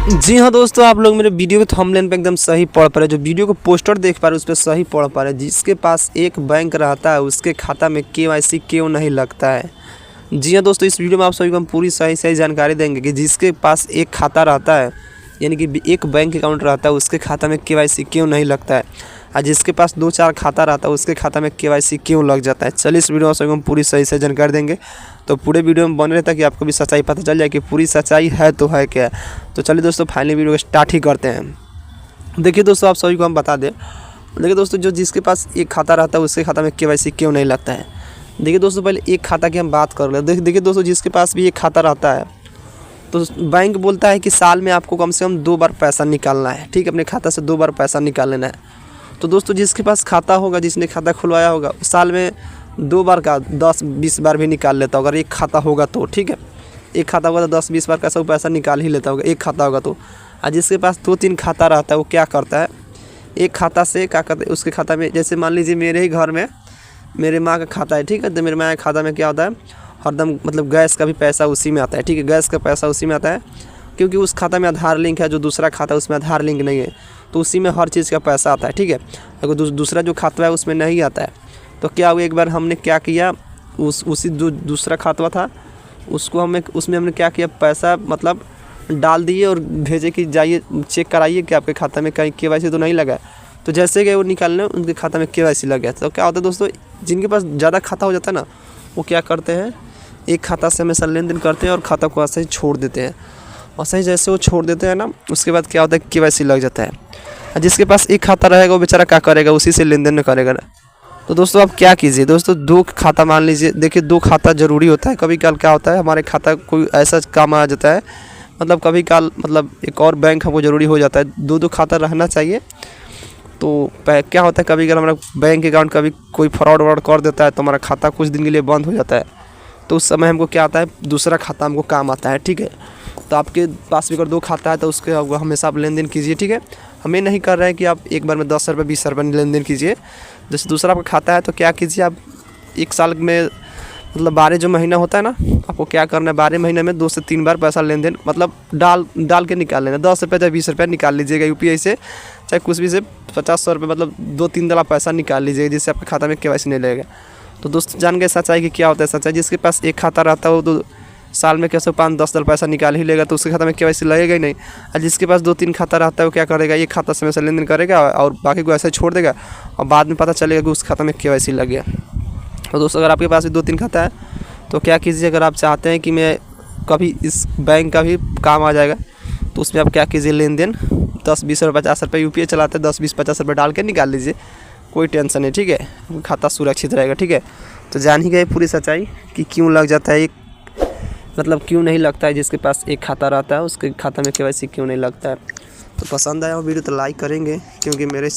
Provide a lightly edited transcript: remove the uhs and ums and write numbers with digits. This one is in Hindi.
जी हाँ दोस्तों, आप लोग मेरे वीडियो के थंबनेल पे एकदम सही पढ़ पा रहे, जो वीडियो को पोस्टर देख पा रहे उस पर सही पढ़ पा रहे। जिसके पास एक बैंक रहता है उसके खाता में KYC क्यों नहीं लगता है। जी हाँ दोस्तों, इस वीडियो में आप सभी को हम पूरी सही जानकारी देंगे कि जिसके पास एक खाता रहता है, यानी कि एक बैंक अकाउंट रहता है, उसके खाता में KYC क्यों नहीं लगता है, और जिसके पास 2-4 खाता रहता है उसके खाता में KYC क्यों लग जाता है। चलिए इस वीडियो में सभी को हम पूरी सही जानकारी देंगे, तो पूरे वीडियो में बने रहता कि आपको भी सच्चाई पता चल जाए कि पूरी सच्चाई है तो है क्या। तो चलिए दोस्तों फाइनली वीडियो को स्टार्ट ही करते हैं। देखिए दोस्तों, आप सभी को हम बता दें, देखिए दोस्तों, जो जिसके पास एक खाता रहता है उसके खाता में KYC क्यों नहीं लगता है। देखिए दोस्तों, पहले एक खाता की हम बात कर लें। देखिए दोस्तों, जिसके पास भी एक खाता रहता है तो बैंक बोलता है कि साल में आपको कम से कम 2 बार पैसा निकालना है। ठीक है, अपने खाता से 2 बार पैसा निकाल लेना है। तो दोस्तों, जिसके पास खाता होगा, जिसने खाता खुलवाया होगा, साल में 2 बार का 10-20 बार भी निकाल लेता होगा। अगर एक खाता होगा तो ठीक है, एक खाता होगा तो 10-20 बार कैसा पैसा निकाल ही लेता होगा, एक खाता होगा तो। और जिसके पास 2-3 खाता रहता है वो क्या करता है, एक खाता से क्या करता है, उसके खाता में, जैसे मान लीजिए मेरे ही घर में मेरे माँ का खाता है। ठीक है, तो मेरे माँ के खाता में क्या होता है, हरदम मतलब गैस का भी पैसा उसी में आता है। ठीक है, गैस का पैसा उसी में आता है, क्योंकि उस खाता में आधार लिंक है। जो दूसरा खाता है उसमें आधार लिंक नहीं है, तो उसी में हर चीज़ का पैसा आता है। ठीक है, अगर दूसरा जो खाता है उसमें नहीं आता है तो क्या हुआ, एक बार हमने क्या किया, उसी जो दूसरा खाता था उसको उसमें हमने क्या किया, पैसा मतलब डाल दिए और भेजे कि जाइए चेक कराइए कि आपके खाता में कहीं KYC तो नहीं लगा है। तो जैसे कि वो निकालने उनके खाता में KYC लग गया। तो क्या होता है दोस्तों, जिनके पास ज़्यादा खाता हो जाता है ना, वो क्या करते हैं, एक खाता से हमेशा लेन देन करते हैं और खाता को ऐसे ही छोड़ देते हैं। और सही जैसे वो छोड़ देते हैं ना, उसके बाद क्या होता है, KYC लग जाता है। और जिसके पास एक खाता रहेगा वो बेचारा क्या करेगा, उसी से लेन देन करेगा ना। तो दोस्तों आप क्या कीजिए दोस्तों, 2 खाता मान लीजिए। देखिए 2 खाता ज़रूरी होता है। कभी काल क्या होता है, हमारे खाता कोई ऐसा काम आ जाता है, मतलब कभी काल मतलब एक और बैंक हमको ज़रूरी हो जाता है, 2-2 खाता रहना चाहिए। तो क्या होता है, कभी कभी हमारा बैंक अकाउंट कभी कोई फ्रॉड कर देता है तो हमारा खाता कुछ दिन के लिए बंद हो जाता है। तो उस समय हमको क्या आता है, दूसरा खाता हमको काम आता है। ठीक है, तो आपके पास भी अगर 2 खाता है तो उसके हमेशा आप लेन देन कीजिए। ठीक है, हमें नहीं कर रहे हैं कि आप एक बार में 10 रुपये 20 रुपये लेन देन कीजिए। जैसे दूसरा आपका खाता है तो क्या कीजिए, आप एक साल में मतलब 12 जो महीना होता है ना, आपको क्या करना है, 12 महीने में 2 से 3 बार पैसा लेन देन मतलब डाल के निकाल लेना। 10 रुपये या 20 रुपये निकाल लीजिएगा UPI से, चाहे कुछ भी से 50-100 रुपये, मतलब 2-3 दला पैसा निकाल लीजिएगा, जिससे आपके खाता में KYC नहीं लगेगा। तो दोस्त जान गए सच्चाई कि क्या होता है। सच्चाई, जिसके पास एक खाता रहता है वो तो साल में कैसे 5-10 दल पैसा निकाल ही लेगा, तो उसके खाता में KYC लगेगा ही नहीं। और जिसके पास 2-3 खाता रहता है वो क्या करेगा, एक खाता समय से लेन देन करेगा और बाकी को ऐसे छोड़ देगा, और बाद में पता चलेगा कि उस खाता में KYC लग गया। तो दोस्तों, अगर आपके पास भी 2-3 खाता है तो क्या कीजिए, अगर आप चाहते हैं कि मैं कभी इस बैंक का भी काम आ जाएगा, तो उसमें आप क्या कीजिए, लेन देन 10-20 रुपये 50 रुपये UPI चलाते हैं, 10-20-50 रुपये डाल के निकाल लीजिए, कोई टेंशन नहीं। ठीक है, खाता सुरक्षित रहेगा। ठीक है, तो जान ही गए पूरी सच्चाई कि क्यों लग जाता है, एक मतलब क्यों नहीं लगता है। जिसके पास एक खाता रहता है उसके खाता में KYC क्यों नहीं लगता है। तो पसंद आया हो वीडियो तो लाइक करेंगे, क्योंकि मेरे